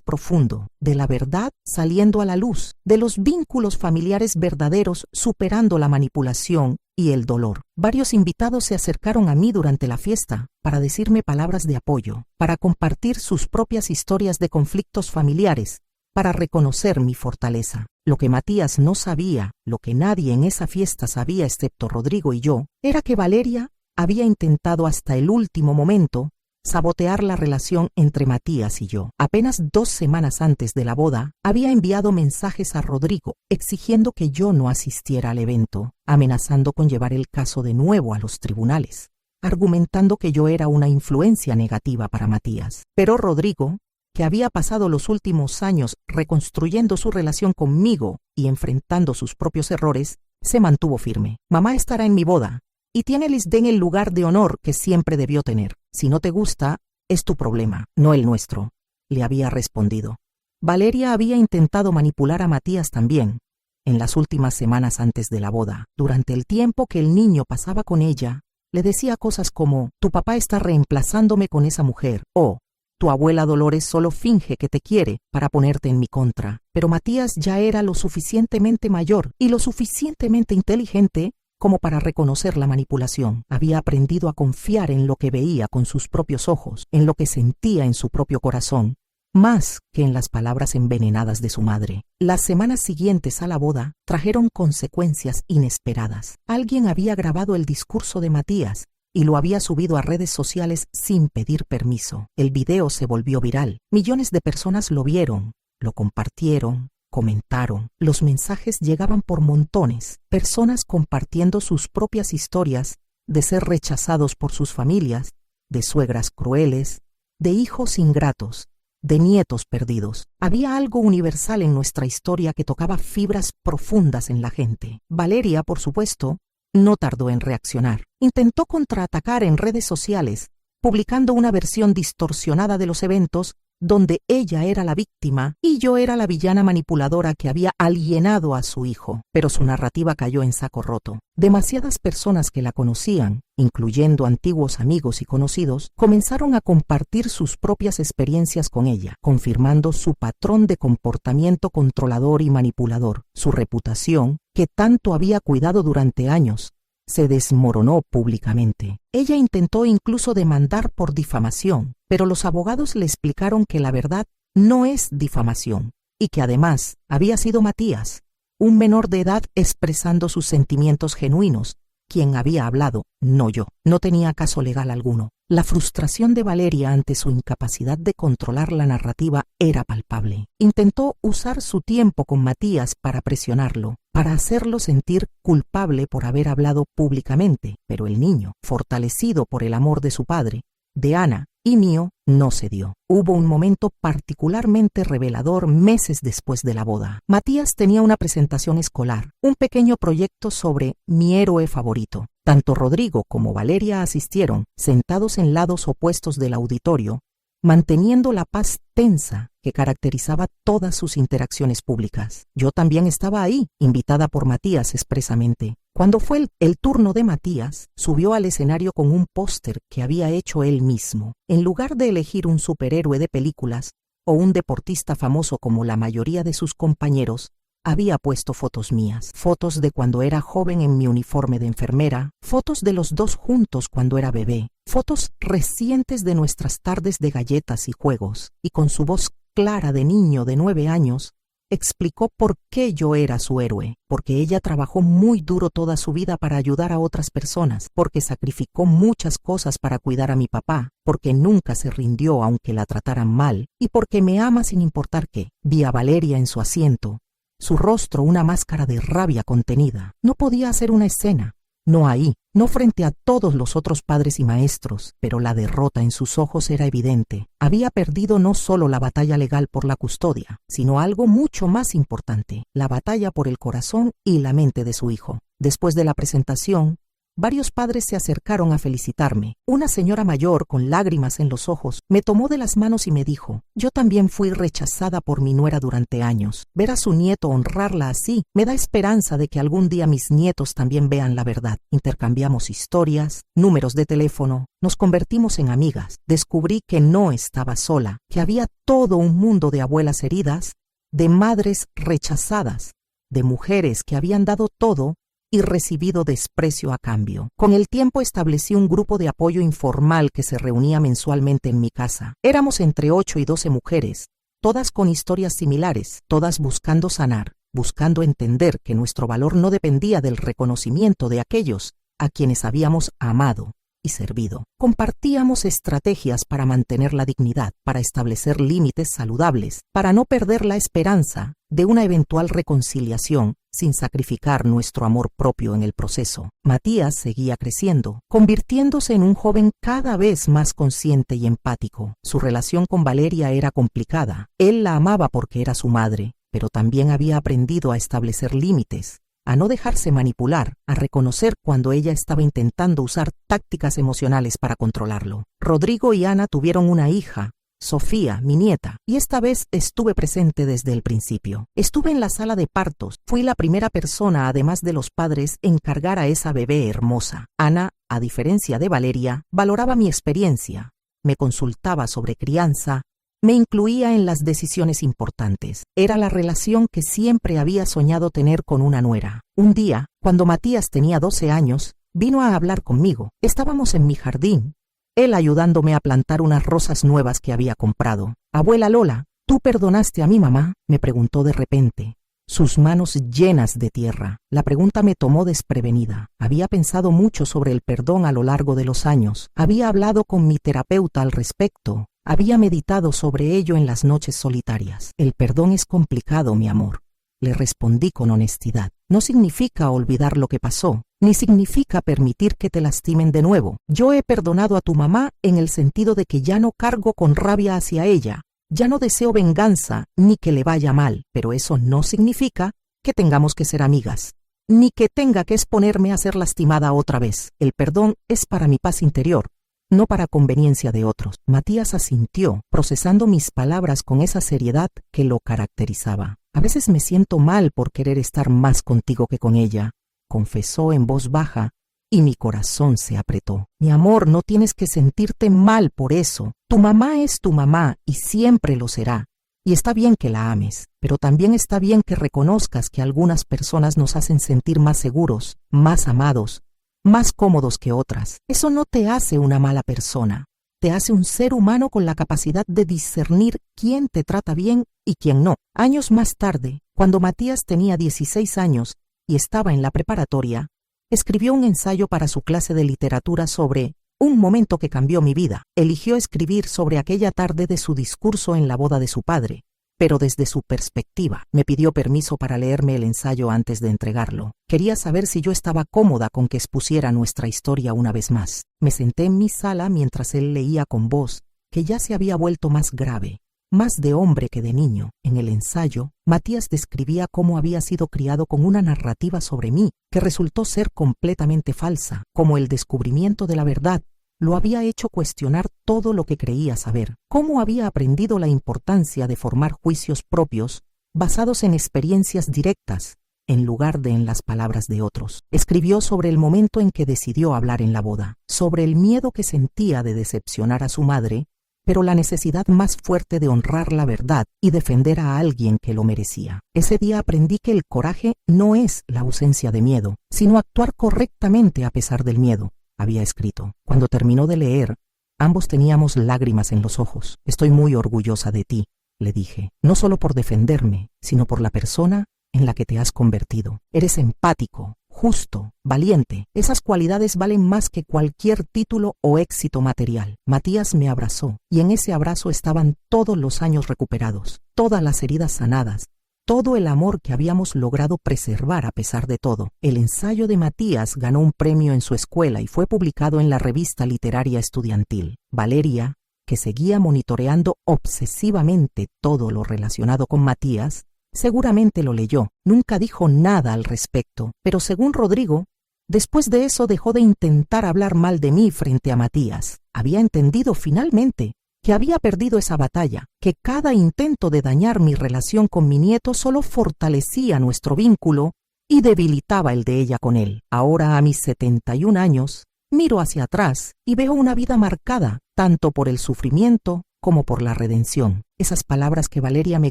profundo, de la verdad saliendo a la luz, de los vínculos familiares verdaderos superando la manipulación y el dolor. Varios invitados se acercaron a mí durante la fiesta para decirme palabras de apoyo, para compartir sus propias historias de conflictos familiares, para reconocer mi fortaleza. Lo que Matías no sabía, lo que nadie en esa fiesta sabía excepto Rodrigo y yo, era que Valeria había intentado hasta el último momento sabotear la relación entre Matías y yo. Apenas 2 semanas antes de la boda, había enviado mensajes a Rodrigo exigiendo que yo no asistiera al evento, amenazando con llevar el caso de nuevo a los tribunales, argumentando que yo era una influencia negativa para Matías. Pero Rodrigo, que había pasado los últimos años reconstruyendo su relación conmigo y enfrentando sus propios errores, se mantuvo firme. «Mamá estará en mi boda y tiene Lisdén el lugar de honor que siempre debió tener. Si no te gusta, es tu problema, no el nuestro», le había respondido. Valeria había intentado manipular a Matías también, en las últimas semanas antes de la boda. Durante el tiempo que el niño pasaba con ella, le decía cosas como, «Tu papá está reemplazándome con esa mujer», o «Tu abuela Dolores solo finge que te quiere para ponerte en mi contra». Pero Matías ya era lo suficientemente mayor y lo suficientemente inteligente como para reconocer la manipulación. Había aprendido a confiar en lo que veía con sus propios ojos, en lo que sentía en su propio corazón, más que en las palabras envenenadas de su madre. Las semanas siguientes a la boda trajeron consecuencias inesperadas. Alguien había grabado el discurso de Matías y lo había subido a redes sociales sin pedir permiso. El video se volvió viral. Millones de personas lo vieron, lo compartieron, comentaron. Los mensajes llegaban por montones, personas compartiendo sus propias historias de ser rechazados por sus familias, de suegras crueles, de hijos ingratos, de nietos perdidos. Había algo universal en nuestra historia que tocaba fibras profundas en la gente. Valeria, por supuesto, no tardó en reaccionar. Intentó contraatacar en redes sociales, publicando una versión distorsionada de los eventos donde ella era la víctima y yo era la villana manipuladora que había alienado a su hijo. Pero su narrativa cayó en saco roto. Demasiadas personas que la conocían, incluyendo antiguos amigos y conocidos, comenzaron a compartir sus propias experiencias con ella, confirmando su patrón de comportamiento controlador y manipulador. Su reputación, que tanto había cuidado durante años, se desmoronó públicamente. Ella intentó incluso demandar por difamación, pero los abogados le explicaron que la verdad no es difamación y que además había sido Matías, un menor de edad expresando sus sentimientos genuinos, quien había hablado, no yo. No tenía caso legal alguno. La frustración de Valeria ante su incapacidad de controlar la narrativa era palpable. Intentó usar su tiempo con Matías para presionarlo, para hacerlo sentir culpable por haber hablado públicamente, pero el niño, fortalecido por el amor de su padre, de Ana y mío, no cedió. Hubo un momento particularmente revelador meses después de la boda. Matías tenía una presentación escolar, un pequeño proyecto sobre mi héroe favorito. Tanto Rodrigo como Valeria asistieron, sentados en lados opuestos del auditorio, manteniendo la paz tensa que caracterizaba todas sus interacciones públicas. Yo también estaba ahí, invitada por Matías expresamente. Cuando fue el turno de Matías, subió al escenario con un póster que había hecho él mismo. En lugar de elegir un superhéroe de películas o un deportista famoso como la mayoría de sus compañeros, había puesto fotos mías, fotos de cuando era joven en mi uniforme de enfermera, fotos de los dos juntos cuando era bebé, fotos recientes de nuestras tardes de galletas y juegos, y con su voz clara de niño de 9 años, explicó por qué yo era su héroe, porque ella trabajó muy duro toda su vida para ayudar a otras personas, porque sacrificó muchas cosas para cuidar a mi papá, porque nunca se rindió aunque la trataran mal, y porque me ama sin importar qué. Vi a Valeria en su asiento, su rostro una máscara de rabia contenida. No podía hacer una escena, no ahí, no frente a todos los otros padres y maestros, pero la derrota en sus ojos era evidente. Había perdido no solo la batalla legal por la custodia, sino algo mucho más importante, la batalla por el corazón y la mente de su hijo. Después de la presentación, varios padres se acercaron a felicitarme. Una señora mayor, con lágrimas en los ojos, me tomó de las manos y me dijo: yo también fui rechazada por mi nuera durante años. Ver a su nieto honrarla así me da esperanza de que algún día mis nietos también vean la verdad. Intercambiamos historias, números de teléfono, nos convertimos en amigas. Descubrí que no estaba sola, que había todo un mundo de abuelas heridas, de madres rechazadas, de mujeres que habían dado todo y recibido desprecio a cambio. Con el tiempo establecí un grupo de apoyo informal que se reunía mensualmente en mi casa. Éramos entre 8 y 12 mujeres, todas con historias similares, todas buscando sanar, buscando entender que nuestro valor no dependía del reconocimiento de aquellos a quienes habíamos amado y servido. Compartíamos estrategias para mantener la dignidad, para establecer límites saludables, para no perder la esperanza de una eventual reconciliación sin sacrificar nuestro amor propio en el proceso. Matías seguía creciendo, convirtiéndose en un joven cada vez más consciente y empático. Su relación con Valeria era complicada. Él la amaba porque era su madre, pero también había aprendido a establecer límites, a no dejarse manipular, a reconocer cuando ella estaba intentando usar tácticas emocionales para controlarlo. Rodrigo y Ana tuvieron una hija, Sofía, mi nieta, y esta vez estuve presente desde el principio. Estuve en la sala de partos. Fui la primera persona, además de los padres, en cargar a esa bebé hermosa. Ana, a diferencia de Valeria, valoraba mi experiencia, me consultaba sobre crianza, me incluía en las decisiones importantes. Era la relación que siempre había soñado tener con una nuera. Un día, cuando Matías tenía 12 años, vino a hablar conmigo. Estábamos en mi jardín, él ayudándome a plantar unas rosas nuevas que había comprado. «Abuela Lola, ¿tú perdonaste a mi mamá?», me preguntó de repente, sus manos llenas de tierra. La pregunta me tomó desprevenida. Había pensado mucho sobre el perdón a lo largo de los años. Había hablado con mi terapeuta al respecto. Había meditado sobre ello en las noches solitarias. «El perdón es complicado, mi amor», le respondí con honestidad. «No significa olvidar lo que pasó, ni significa permitir que te lastimen de nuevo. Yo he perdonado a tu mamá en el sentido de que ya no cargo con rabia hacia ella, ya no deseo venganza ni que le vaya mal, pero eso no significa que tengamos que ser amigas, ni que tenga que exponerme a ser lastimada otra vez. El perdón es para mi paz interior, no para conveniencia de otros». Matías asintió, procesando mis palabras con esa seriedad que lo caracterizaba. «A veces me siento mal por querer estar más contigo que con ella», confesó en voz baja, y mi corazón se apretó. «Mi amor, no tienes que sentirte mal por eso. Tu mamá es tu mamá y siempre lo será. Y está bien que la ames, pero también está bien que reconozcas que algunas personas nos hacen sentir más seguros, más amados, más cómodos que otras. Eso no te hace una mala persona. Te hace un ser humano con la capacidad de discernir quién te trata bien y quién no». Años más tarde, cuando Matías tenía 16 años y estaba en la preparatoria, escribió un ensayo para su clase de literatura sobre un momento que cambió mi vida. Eligió escribir sobre aquella tarde de su discurso en la boda de su padre, pero desde su perspectiva. Me pidió permiso para leerme el ensayo antes de entregarlo. Quería saber si yo estaba cómoda con que expusiera nuestra historia una vez más. Me senté en mi sala mientras él leía con voz que ya se había vuelto más grave, más de hombre que de niño. En el ensayo, Matías describía cómo había sido criado con una narrativa sobre mí que resultó ser completamente falsa, cómo el descubrimiento de la verdad lo había hecho cuestionar todo lo que creía saber, cómo había aprendido la importancia de formar juicios propios basados en experiencias directas en lugar de en las palabras de otros. Escribió sobre el momento en que decidió hablar en la boda, sobre el miedo que sentía de decepcionar a su madre, pero la necesidad más fuerte de honrar la verdad y defender a alguien que lo merecía. Ese día aprendí que el coraje no es la ausencia de miedo, sino actuar correctamente a pesar del miedo, había escrito. Cuando terminó de leer, ambos teníamos lágrimas en los ojos. «Estoy muy orgullosa de ti», le dije, «no solo por defenderme, sino por la persona en la que te has convertido. Eres empático, justo, valiente. Esas cualidades valen más que cualquier título o éxito material». Matías me abrazó, y en ese abrazo estaban todos los años recuperados, todas las heridas sanadas, todo el amor que habíamos logrado preservar a pesar de todo. El ensayo de Matías ganó un premio en su escuela y fue publicado en la revista literaria estudiantil. Valeria, que seguía monitoreando obsesivamente todo lo relacionado con Matías, seguramente lo leyó. Nunca dijo nada al respecto, pero según Rodrigo, Después de eso dejó de intentar hablar mal de mí frente a Matías. Había entendido finalmente que había perdido esa batalla, que cada intento de dañar mi relación con mi nieto solo fortalecía nuestro vínculo y debilitaba el de ella con él. Ahora, a mis 71 años, miro hacia atrás y veo una vida marcada tanto por el sufrimiento como por la redención. Esas palabras que Valeria me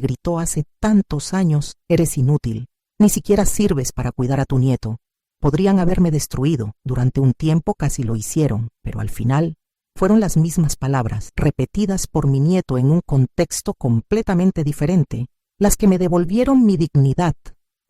gritó hace tantos años: eres inútil, ni siquiera sirves para cuidar a tu nieto. Podrían haberme destruido, durante un tiempo casi lo hicieron, pero al final fueron las mismas palabras, repetidas por mi nieto en un contexto completamente diferente, las que me devolvieron mi dignidad,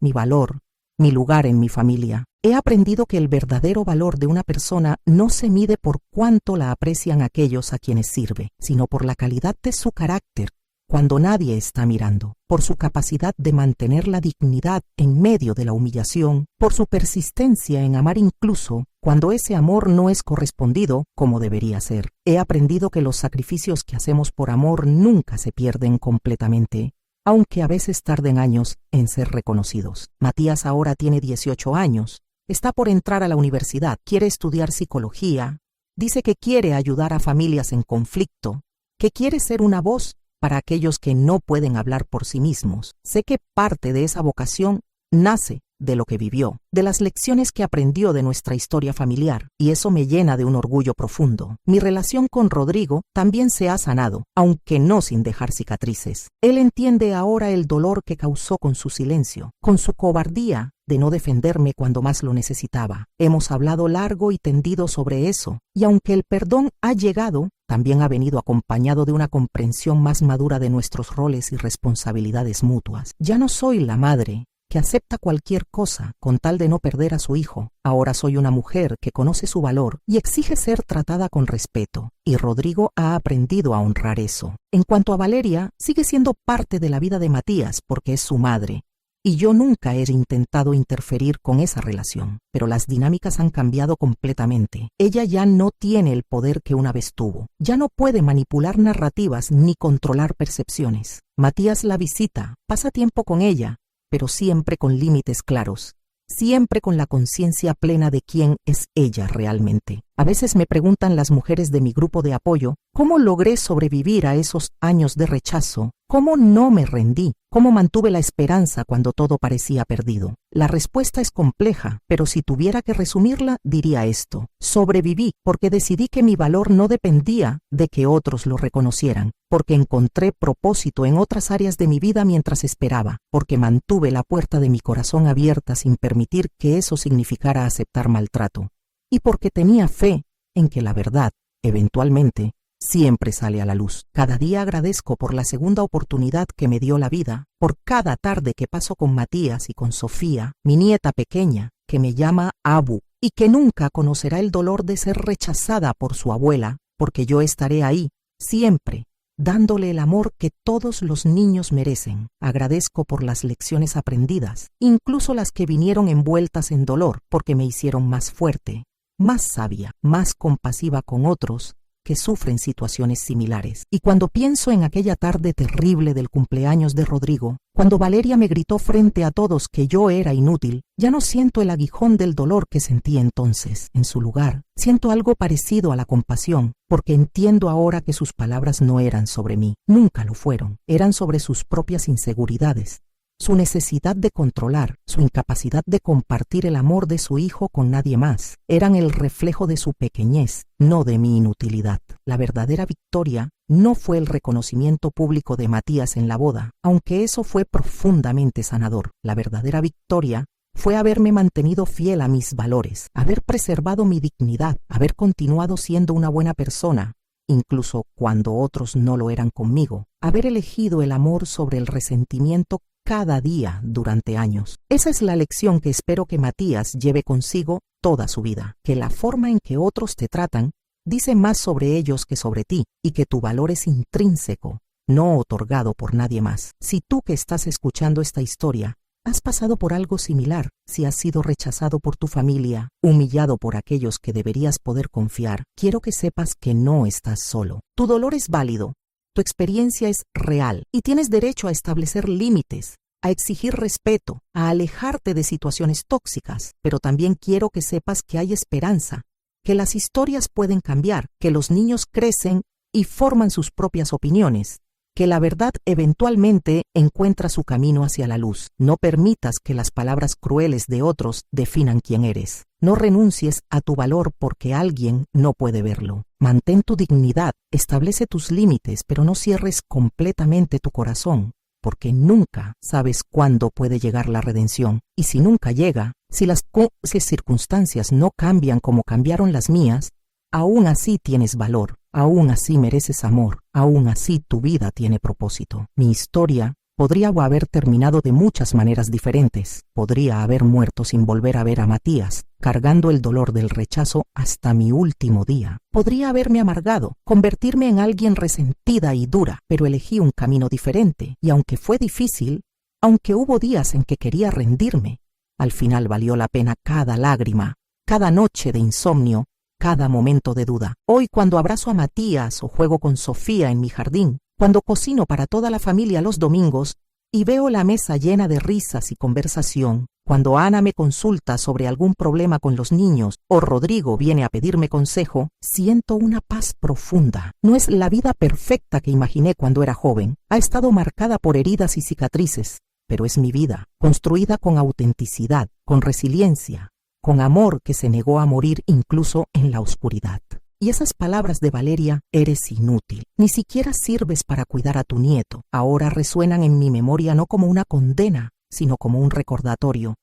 mi valor, mi lugar en mi familia. He aprendido que el verdadero valor de una persona no se mide por cuánto la aprecian aquellos a quienes sirve, sino por la calidad de su carácter cuando nadie está mirando, por su capacidad de mantener la dignidad en medio de la humillación, por su persistencia en amar incluso cuando ese amor no es correspondido como debería ser. He aprendido que los sacrificios que hacemos por amor nunca se pierden completamente, aunque a veces tarden años en ser reconocidos. Matías ahora tiene 18 años, está por entrar a la universidad, quiere estudiar psicología, dice que quiere ayudar a familias en conflicto, que quiere ser una voz para aquellos que no pueden hablar por sí mismos. Sé que parte de esa vocación nace de lo que vivió, de las lecciones que aprendió de nuestra historia familiar, y eso me llena de un orgullo profundo. Mi relación con Rodrigo también se ha sanado, aunque no sin dejar cicatrices. Él entiende ahora el dolor que causó con su silencio, con su cobardía de no defenderme cuando más lo necesitaba. Hemos hablado largo y tendido sobre eso, y aunque el perdón ha llegado, también ha venido acompañado de una comprensión más madura de nuestros roles y responsabilidades mutuas. Ya no soy la madre que acepta cualquier cosa con tal de no perder a su hijo. Ahora soy una mujer que conoce su valor y exige ser tratada con respeto, y Rodrigo ha aprendido a honrar eso. En cuanto a Valeria, sigue siendo parte de la vida de Matías porque es su madre, y yo nunca he intentado interferir con esa relación, pero las dinámicas han cambiado completamente. Ella ya no tiene el poder que una vez tuvo, ya no puede manipular narrativas ni controlar percepciones. Matías la visita, pasa tiempo con ella, pero siempre con límites claros, siempre con la conciencia plena de quién es ella realmente. A veces me preguntan las mujeres de mi grupo de apoyo, ¿cómo logré sobrevivir a esos años de rechazo? ¿Cómo no me rendí? ¿Cómo mantuve la esperanza cuando todo parecía perdido? La respuesta es compleja, pero si tuviera que resumirla, diría esto: sobreviví porque decidí que mi valor no dependía de que otros lo reconocieran, porque encontré propósito en otras áreas de mi vida mientras esperaba, porque mantuve la puerta de mi corazón abierta sin permitir que eso significara aceptar maltrato, y porque tenía fe en que la verdad, eventualmente, siempre sale a la luz. Cada día agradezco por la segunda oportunidad que me dio la vida, por cada tarde que paso con Matías y con Sofía, mi nieta pequeña, que me llama Abu, y que nunca conocerá el dolor de ser rechazada por su abuela, porque yo estaré ahí, siempre, dándole el amor que todos los niños merecen. Agradezco por las lecciones aprendidas, incluso las que vinieron envueltas en dolor, porque me hicieron más fuerte, más sabia, más compasiva con otros que sufren situaciones similares. Y cuando pienso en aquella tarde terrible del cumpleaños de Rodrigo, cuando Valeria me gritó frente a todos que yo era inútil, ya no siento el aguijón del dolor que sentí entonces. En su lugar, siento algo parecido a la compasión, porque entiendo ahora que sus palabras no eran sobre mí, nunca lo fueron, eran sobre sus propias inseguridades, su necesidad de controlar, su incapacidad de compartir el amor de su hijo con nadie más. Eran el reflejo de su pequeñez, no de mi inutilidad. La verdadera victoria no fue el reconocimiento público de Matías en la boda, aunque eso fue profundamente sanador. La verdadera victoria fue haberme mantenido fiel a mis valores, haber preservado mi dignidad, haber continuado siendo una buena persona, incluso cuando otros no lo eran conmigo, haber elegido el amor sobre el resentimiento cada día durante años. Esa es la lección que espero que Matías lleve consigo toda su vida, que la forma en que otros te tratan dice más sobre ellos que sobre ti, y que tu valor es intrínseco, no otorgado por nadie más. Si tú que estás escuchando esta historia has pasado por algo similar, si has sido rechazado por tu familia, humillado por aquellos que deberías poder confiar, quiero que sepas que no estás solo. Tu dolor es válido. Tu experiencia es real y tienes derecho a establecer límites, a exigir respeto, a alejarte de situaciones tóxicas, pero también quiero que sepas que hay esperanza, que las historias pueden cambiar, que los niños crecen y forman sus propias opiniones, que la verdad eventualmente encuentra su camino hacia la luz. No permitas que las palabras crueles de otros definan quién eres. No renuncies a tu valor porque alguien no puede verlo. Mantén tu dignidad, establece tus límites, pero no cierres completamente tu corazón, porque nunca sabes cuándo puede llegar la redención. Y si nunca llega, si las circunstancias no cambian como cambiaron las mías, aún así tienes valor, aún así mereces amor, aún así tu vida tiene propósito. Mi historia podría haber terminado de muchas maneras diferentes. Podría haber muerto sin volver a ver a Matías, cargando el dolor del rechazo hasta mi último día. Podría haberme amargado, convertirme en alguien resentida y dura, pero elegí un camino diferente, y aunque fue difícil, aunque hubo días en que quería rendirme, al final valió la pena cada lágrima, cada noche de insomnio, cada momento de duda. Hoy, cuando abrazo a Matías o juego con Sofía en mi jardín, cuando cocino para toda la familia los domingos y veo la mesa llena de risas y conversación, cuando Ana me consulta sobre algún problema con los niños o Rodrigo viene a pedirme consejo, siento una paz profunda. No es la vida perfecta que imaginé cuando era joven. Ha estado marcada por heridas y cicatrices, pero es mi vida, construida con autenticidad, con resiliencia, con amor que se negó a morir incluso en la oscuridad. Y esas palabras de Valeria, eres inútil, ni siquiera sirves para cuidar a tu nieto, ahora resuenan en mi memoria no como una condena, sino como un recordatorio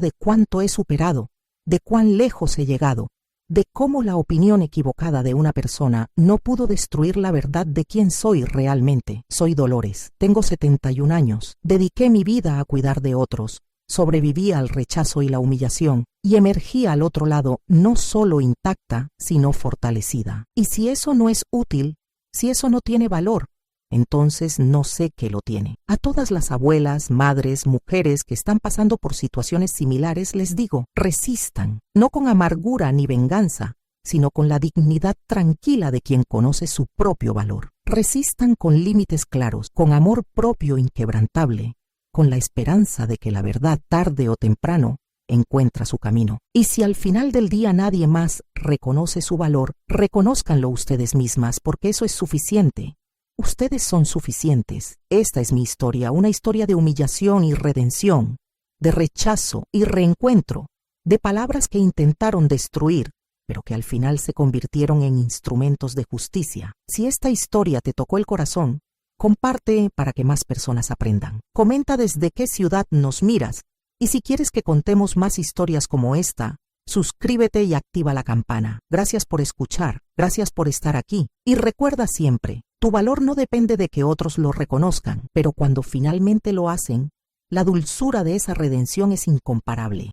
de cuánto he superado, de cuán lejos he llegado, de cómo la opinión equivocada de una persona no pudo destruir la verdad de quién soy realmente. Soy Dolores, tengo 71 años, dediqué mi vida a cuidar de otros, sobreviví al rechazo y la humillación y emergí al otro lado no solo intacta, sino fortalecida. Y si eso no es útil, si eso no tiene valor, entonces no sé qué lo tiene. A todas las abuelas, madres, mujeres que están pasando por situaciones similares les digo, resistan, no con amargura ni venganza, sino con la dignidad tranquila de quien conoce su propio valor. Resistan con límites claros, con amor propio inquebrantable, con la esperanza de que la verdad tarde o temprano encuentra su camino. Y si al final del día nadie más reconoce su valor, reconózcanlo ustedes mismas, porque eso es suficiente. Ustedes son suficientes. Esta es mi historia, una historia de humillación y redención, de rechazo y reencuentro, de palabras que intentaron destruir, pero que al final se convirtieron en instrumentos de justicia. Si esta historia te tocó el corazón, comparte para que más personas aprendan. Comenta desde qué ciudad nos miras y si quieres que contemos más historias como esta, suscríbete y activa la campana. Gracias por escuchar, gracias por estar aquí y recuerda siempre, tu valor no depende de que otros lo reconozcan, pero cuando finalmente lo hacen, la dulzura de esa redención es incomparable.